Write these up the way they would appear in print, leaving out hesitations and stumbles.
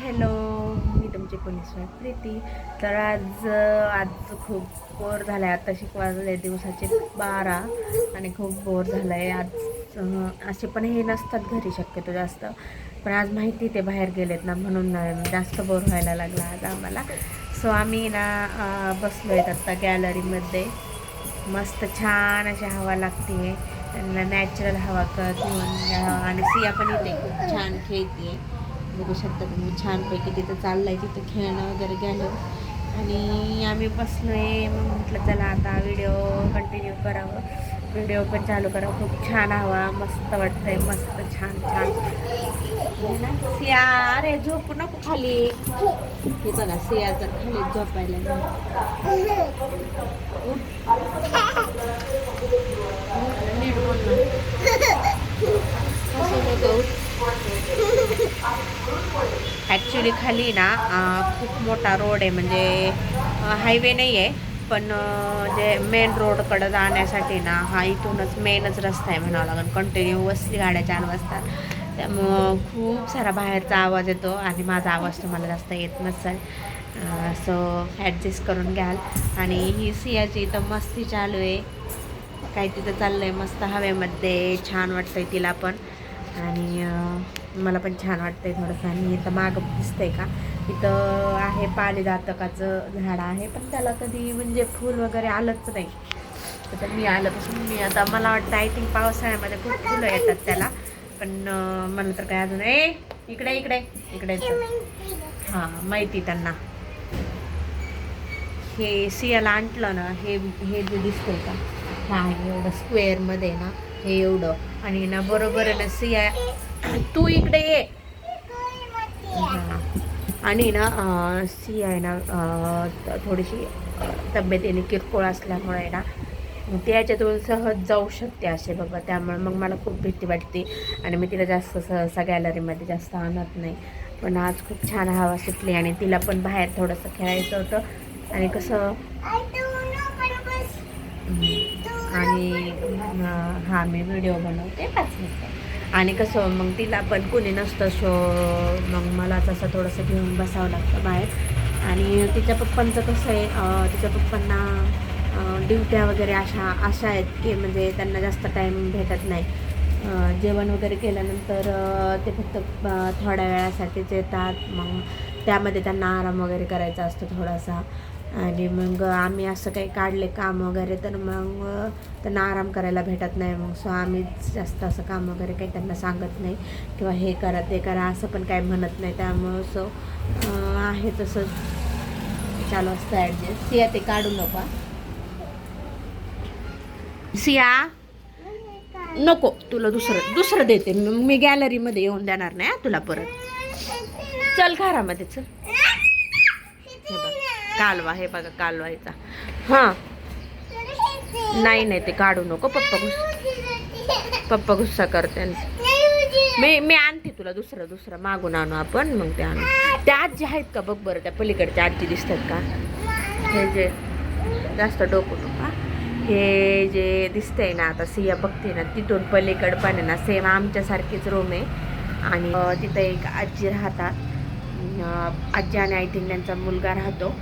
Hello, मी तुमची police Preeti. तर आज खूप बोर झालं आहे. आता वाजले दिवसाचे 12 आणि खूप बोर झालं आहे आज. असे पण हे नसतात घरी शक्यतो जास्त, पण आज माहिती ते बाहेर गेलेत ना, म्हणून जास्त बोर व्हायला लागला आज आम्हाला. सो आम्ही ना बसलो आहेत आत्ता गॅलरीमध्ये. मस्त छान अशी हवा लागते, त्यांना नॅचरल हवा घेऊन. आणि सिया पण इथे खूप छान खेळते. बघू शकता तुम्ही छानपैकी तिथं चाललं आहे, तिथं खेळणं वगैरे गेलं. आणि आम्ही बसलो आहे. मग म्हटलं चला आता व्हिडिओ कंटिन्यू करावं, व्हिडिओ पण चालू करावं. खूप छान हवा, मस्त वाटतंय, मस्त छान छान ना. सिया अरे झोपू नको खाली. हे बघा सिया जर खाली झोपायला नीट बोल ॲक्च्युली खाली ना खूप मोठा रोड आहे, म्हणजे हायवे नाही आहे, पण जे मेन रोडकडं जाण्यासाठी ना हा इथूनच मेनच रस्ता आहे म्हणावं लागेल. कंटिन्युअसली गाड्या चालू असतात, त्यामुळं खूप सारा बाहेरचा आवाज येतो आणि माझा आवाज तुम्हाला जास्त येत नसेल. सो ॲडजस्ट करून घ्याल. आणि ही सियाची इथं मस्ती चालू आहे, काय तिथं चाललं आहे मस्त हवेमध्ये. छान वाटतंय तिला पण आणि मला पण छान वाटतंय थोडंसं. आणि इथं मागं दिसतंय का, इथं आहे पारिजातकाचं झाड आहे, पण त्याला कधी म्हणजे फूल वगैरे आलंच नाही. तर मी आल्यापासून मी आता मला वाटतं आय थिंक पावसाळ्यामध्ये खूप फुलं येतात त्याला, पण मला तर काय अजून इकडे इकडे इकडे हां माहिती त्यांना. हे सियाला आणलं ना, हे जे दिसतंय का, हा एवढं स्क्वेअरमध्ये ना, हे एवढं. आणि ना बरोबर आहे ना सिया, तू इकडे ये. हां आणि ना सिया आहे ना थोडीशी तब्येतीने किरकोळ असल्यामुळे ना ती याच्यातून सहज जाऊ शकते असे बाबा. त्यामुळे मग मला खूप भीती वाटते आणि मी तिला जास्त सहसा गॅलरीमध्ये जास्त आणत नाही. पण आज खूप छान हवा सुटली आणि तिला पण बाहेर थोडंसं खेळायचं होतं. आणि कसं आणि हां मी व्हिडिओ बनवते 5 मिनिटं. आणि कसं मग तिला पण कोणी नसतं, सो मग मला तसं थोडंसं घेऊन बसावं लागतं बाहेर. आणि तिच्या पप्पांचं कसं आहे, तिच्या पप्पांना ड्युट्या वगैरे अशा आहेत की म्हणजे त्यांना जास्त टाईम भेटत नाही. जेवण वगैरे केल्यानंतर ते फक्त थोड्या वेळासाठीच येतात. मग त्यामध्ये त्यांना आराम वगैरे करायचा असतो थोडासा. आणि मग आम्ही असं काही काढले काम वगैरे तर मग त्यांना आराम करायला भेटत नाही. मग सो आम्ही जास्त असं काम वगैरे काही त्यांना सांगत नाही, किंवा हे करा ते करा असं पण काही म्हणत नाही. त्यामुळं सो आहे तसं चालू असतं ॲडजस्ट. सिया ते काढू नका, सिया नको, तुला दुसरं देते मी गॅलरीमध्ये येऊन देणार नाही तुला परत. चल घरामध्ये चल. हे बघा कालवा, हे बघा कालवायचा. हां नाही ते काढू नको, पप्पा गुस्सा करते. मी आणते तुला दुसरं मागून आणू आपण, मग ते आणू. त्या आजी आहेत का बघ बरं, त्या पलीकडच्या आजी दिसतात का. हे जे जास्त डोकं नका, हे जे दिसतंय ना आता सिया बघते ना, तिथून पलीकड पण आहे ना सेम आमच्यासारखीच रूम आहे. आणि तिथं एक आजी राहतात, आजी आणि आय थिंक त्यांचा मुलगा राहतो.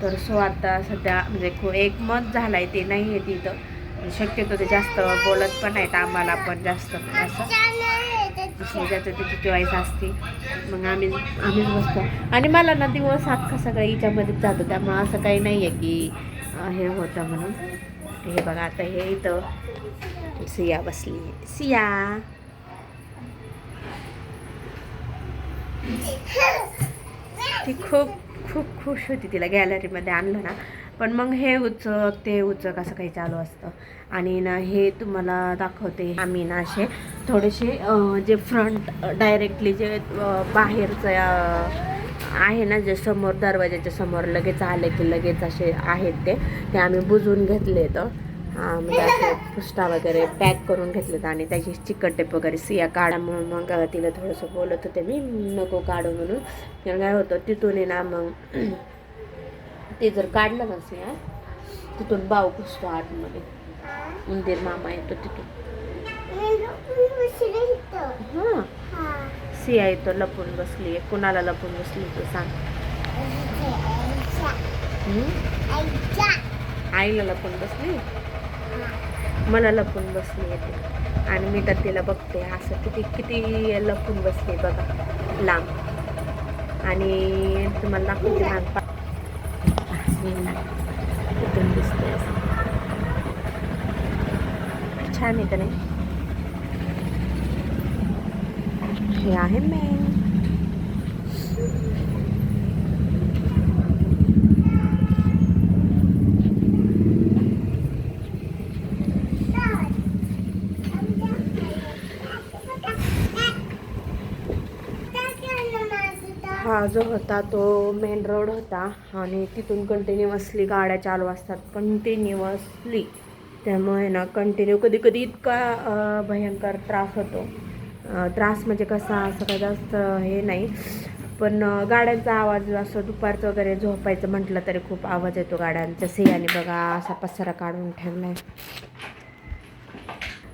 तर सो आता सध्या म्हणजे एक मंथ झाला आहे ते नाही आहे तिथं. शक्यतो ते जास्त बोलत पण नाहीत आम्हाला, पण जास्त असं ज्याचं त्याची चॉईस असते. मग आम्हीच बसतो. आणि मला ना दिवस अख्खा सगळं हिच्यामध्येच जातो, त्यामुळं असं काही नाही आहे की हे होतं म्हणून. हे बघा आता हे इथं सिया बसली. सिया ती खूप खूप खुश होती तिला गॅलरीमध्ये आणलं ना. पण मग हे उचक ते उचक असं काही चालू असतं. आणि ना हे तुम्हाला दाखवते आम्ही ना असे थोडेसे जे फ्रंट डायरेक्टली जे बाहेरचं आहे ना, जे समोर दरवाजाच्या समोर लगेच आले की लगेच असे आहेत ते आम्ही बुजवून घेतले. तर म्हणजे असे पुष्टा वगैरे पॅक करून घेतलेत आणि त्याची चिकट टेप वगैरे सिया काढा म्हणून मग तिला थोडंसं बोलत होते मी, नको काढू म्हणून. काय होतं तिथून ना मग ते जर काढलं ना सिया, तिथून बाव पुसतो आतमध्ये, उंदीर मामा येतो तिथून. हां सिया इथं लपून बसली आहे. कुणाला लपून बसली तू सांग? आईला लपून बसली, मला लपून बसली आहे ती. आणि मी तर तिला बघते असं किती किती लपून बसली बघा लांब. आणि तुम्हाला दाखवते लहान कुठून दिसते असं. छान आहे का नाही? हे आहे मेन. हा जो होता तो मेन रोड होता आणि तिथून कंटिन्युअसली गाड्या चालू असतात, कंटिन्युअसली. त्यामुळे ना कंटिन्यू कधी कधी इतका भयंकर त्रास होतो. त्रास म्हणजे कसा, असं काय जास्त हे नाही, पण गाड्यांचा आवाज असं दुपारचं वगैरे झोपायचं म्हटलं तरी खूप आवाज येतो गाड्यांचा. सियाने बघा असा पसारा काढून ठेवलाय.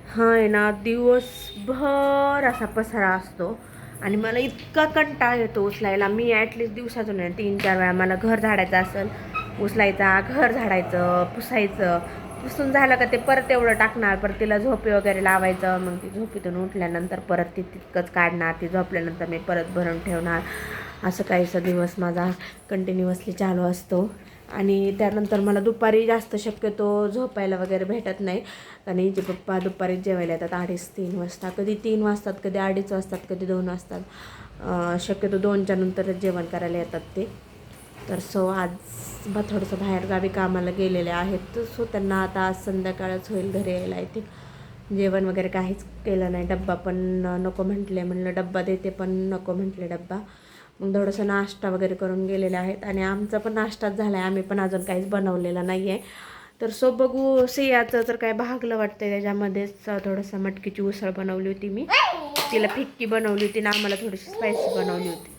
हा आहे ना, दिवसभर असा पसारा असतो आणि मला इतका कंटाळा येतो उचलायला. मी ॲटलिस्ट दिवसातून 3-4 वेळा मला घर झाडायचं असेल, उचलायचा, घर झाडायचं, पुसायचं. पुसून झालं का ते परत एवढं टाकणार, परत तिला झोपी वगैरे लावायचं. मग ती झोपीतून उठल्यानंतर परत ती तितकंच काढणार, ती झोपल्यानंतर मी परत भरून ठेवणार. असं काहीसा दिवस माझा कंटिन्युअसली चालू असतो. आणि त्यानंतर मला दुपारी जास्त शक्यतो झोपायला वगैरे भेटत नाही. आणि जे पप्पा दुपारी जेवायला येतात 2:30-3 वाजता. कधी 3 वाजतात, कधी 2:30 वाजतात, कधी 2 वाजतात. शक्यतो 2च्या नंतरच जेवण करायला येतात ते. तर आज थोडंसं बाहेरगावी कामाला गेलेले आहेत, सो त्यांना आता आज संध्याकाळच होईल घरी यायला. येते जेवण वगैरे काहीच केलं नाही. डब्बा पण नको म्हटले, म्हणलं डब्बा देते, पण नको म्हटले डब्बा. मग थोडंसं नाश्ता वगैरे करून गेलेले आहेत. आणि आमचा पण नाश्ताच झाला आहे, आम्ही पण अजून काहीच बनवलेला नाही आहे. तर बघू. सियाचं तर काय भागलं वाटतं, त्याच्यामध्येच थोडंसं मटकीची उसळ बनवली होती मी. तिला फिक्की बनवली होती ना, आम्हाला थोडीशी स्पायसी बनवली होती.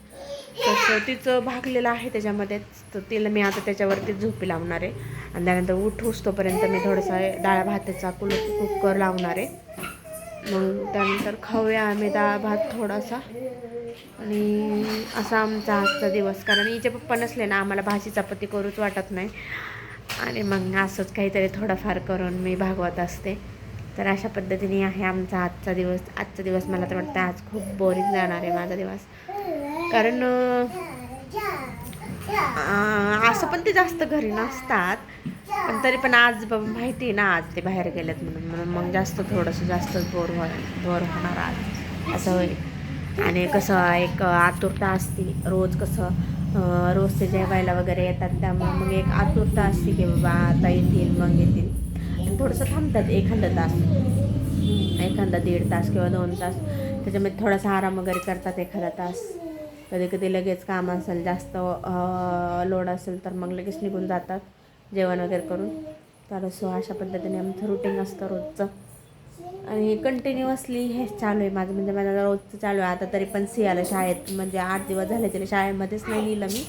तसं तिचं भागलेलं आहे त्याच्यामध्येच. तर तिला मी आता त्याच्यावरतीच झोपी लावणार आहे. आणि त्यानंतर उठूस तोपर्यंत मी थोडासा डाळ भाताचा कुकर लावणार आहे. मग त्यानंतर खाऊया आम्ही डाळ भात थोडासा. आणि असा आमचा आजचा दिवस. कारण हिचे पप्पा नसले ना, आम्हाला भाजी चपाती करूच वाटत नाही. आणि मग असंच काहीतरी थोडंफार करून मी भागवत असते. तर अशा पद्धतीने आहे आमचा आजचा दिवस. आजचा दिवस मला तर वाटतं आज खूप बोरिंग जाणार आहे माझा दिवस. कारण असं पण ते जास्त घरी नसतात, पण तरी पण आज माहिती आहे ना, आज ते बाहेर गेलेत म्हणून मग जास्तच बोर होणार आज असं होईल. आणि कसं एक आतुरता असते रोज, कसं रोज ते जेवायला वगैरे येतात, त्यामुळे मग एक आतुरता असते की बाबा आता येतील, मग येतील. आणि थोडंसं थांबतात एखादा 1.5 तास किंवा 2 तास, त्याच्यामध्ये थोडासा आराम वगैरे करतात 1 तास. कधी कधी लगेच काम असेल, जास्त लोड असेल तर मग लगेच निघून जातात जेवण वगैरे करून. तर अशा पद्धतीने आमचं रुटीन असतं रोजचं. आणि कंटिन्युअसली हेच चालू आहे माझं, म्हणजे माझं रोजचं चालू आहे. आता तरी पण सियाला शाळेत, म्हणजे 8 दिवस झाले तिला शाळेमध्येच नाही नेलं मी.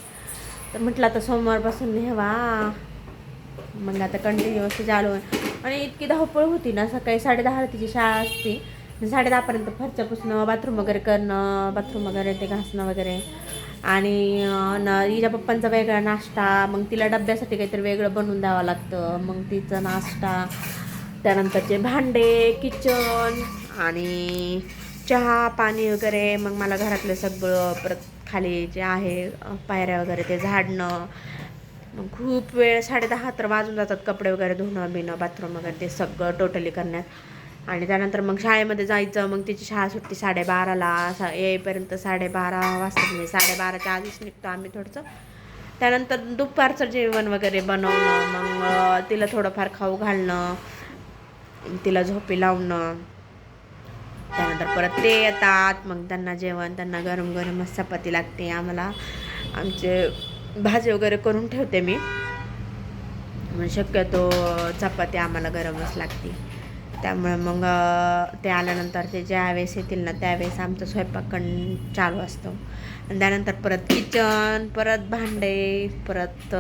तर म्हटलं आता सोमवारपासून नेवा. मग आता कंटिन्युअसली चालू आहे. आणि इतकी धावपळ होती ना, सकाळी 10:30 तिची शाळा असते. 10:30पर्यंत फरच्या पुसणं, बाथरूम वगैरे करणं, बाथरूम वगैरे ते घासणं वगैरे. आणि हिच्या पप्पांचा वेगळा नाश्ता, मग तिला डब्यासाठी काहीतरी वेगळं बनवून द्यावं लागतं, मग तिचा नाश्ता, त्यानंतरचे भांडे, किचन आणि चहा पाणी वगैरे. मग मला घरातलं सगळं, परत खाली जे आहे पायऱ्या वगैरे ते झाडणं. मग खूप वेळ, 10:30 तर वाजून जातात कपडे वगैरे धुणं बिणं, बाथरूम वगैरे ते सगळं टोटली करण्यात. आणि त्यानंतर मग शाळेमध्ये जायचं. मग तिची शाळा सुटते 12:30ला, येईपर्यंत 12:30 वाजतात. म्हणजे 12:30च्या आधीच निघतो आम्ही थोडंसं. त्यानंतर दुपारचं जेवण वगैरे बनवणं, मग तिला थोडंफार खाऊ घालणं, तिला झोपी लावणं. त्यानंतर परत ते येतात, मग त्यांना जेवण, त्यांना गरम गरमच चपाती लागते. आम्हाला आमचे भाजी वगैरे करून ठेवते मी, मग शक्यतो चपाती आम्हाला गरमच लागते. त्यामुळे मग ते आल्यानंतर ते ज्यावेळेस येतील ना, त्यावेळेस आमचं स्वयंपाक चालू असतो. आणि त्यानंतर परत किचन, परत भांडे, परत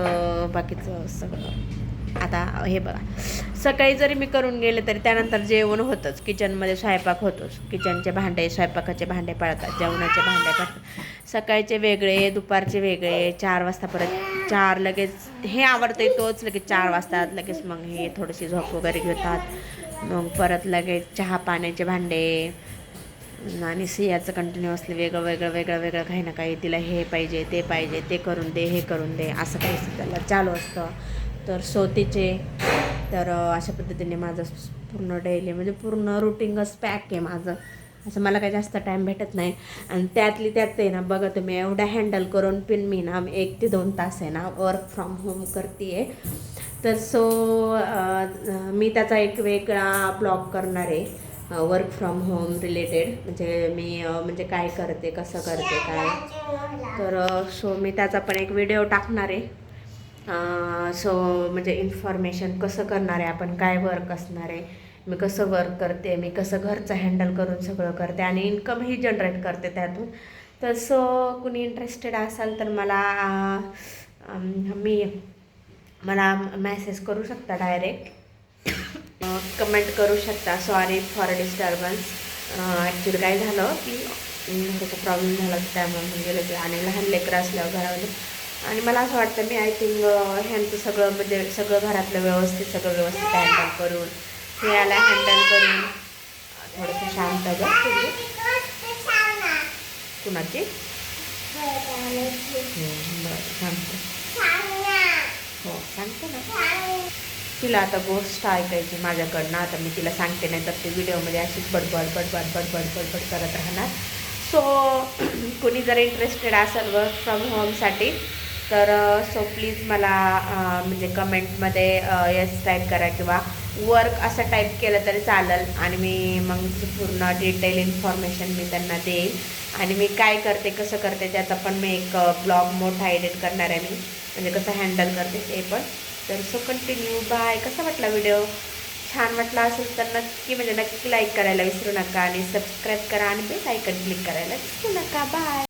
बाकीचं सगळं. आता हे बघा, सकाळी जरी मी करून गेले तरी त्यानंतर जेवण होतंच, किचनमध्ये स्वयंपाक होतोच, किचनचे भांडे, स्वयंपाकाचे भांडे पडतात, जेवणाचे भांडे पडतात, सकाळचे वेगळे, दुपारचे वेगळे, 4 वाजता परत 4 लगेच हे आवडते तोच लगेच 4 वाजतात, लगेच मग हे थोडीशी झोप वगैरे घेतात, मग परत लगेच चहा पाण्याचे भांडे आणि सियाचं कंटिन्युअसली वेगळं वेगळं वेगळं वेगळं काही ना काही, तिला हे पाहिजे ते पाहिजे, ते करून दे हे करून दे, असं काही त्याला चालू असतं. तर तिचे तर अशा पद्धतीने माझं पूर्ण डेली म्हणजे पूर्ण रुटीनच पॅक आहे माझं, असं मला काही जास्त टाईम भेटत नाही. आणि त्यातली त्यात आहे ना बघा तुम्ही, एवढं हँडल करून पण मी ना 1 ते 2 तास आहे ना वर्क फ्रॉम होम करते आहे. तर मी त्याचा एक वेगळा ब्लॉग करणार आहे, वर्क फ्रॉम होम रिलेटेड, म्हणजे मी म्हणजे काय करते, कसं करते काय, तर मी त्याचा पण एक व्हिडिओ टाकणार आहे. म्हणजे इन्फॉर्मेशन कसं करणार आहे आपण, काय वर्क असणार आहे, मी कसं वर्क करते, मी कसं घरचं हँडल करून सगळं करते आणि इन्कमही जनरेट करते त्यातून. तर कुणी इंटरेस्टेड असाल तर मला मेसेज करू शकता, डायरेक्ट कमेंट करू शकता. Sorry for disturbance. ॲक्च्युली काय झालं की त्याचा प्रॉब्लेम झाला त्यामुळे गेलं, आणि लहान लेकरं असल्यावर घरामध्ये, आणि मला असं वाटतं मी आय थिंक ह्यांचं सगळं म्हणजे सगळं घरातलं सगळं व्यवस्थित हँडल करून, हे याला हँडल करून थोडंसं शांत बरं कुणाची बरं सांगते, हो सांगते ना. तिला आता गोष्ट ऐकायची माझ्याकडनं, आता मी तिला सांगते, नाही तर ते व्हिडिओमध्ये अशीच बडबड बडबड बडबड बडबड करत राहणार. कोणी जर इंटरेस्टेड असेल वर्क फ्रॉम होमसाठी तर प्लीज मला म्हणजे कमेंटमध्ये येस टाईप करा, किंवा वर्क असं टाईप केलं तरी चालेल, आणि मी मग पूर्ण डिटेल इन्फॉर्मेशन मी त्यांना देईन, आणि मी काय करते कसं करते त्याचा पण मी एक ब्लॉग मोठा एडिट करणार आहे मी, म्हणजे कसं हँडल करते ते पण. तर कंटिन्यू बाय. कसा वाटला व्हिडिओ? छान वाटला असेल तर नक्की लाईक करायला विसरू नका, आणि सबस्क्राईब करा, आणि बेल आयकन क्लिक करायला विसरू नका. बाय.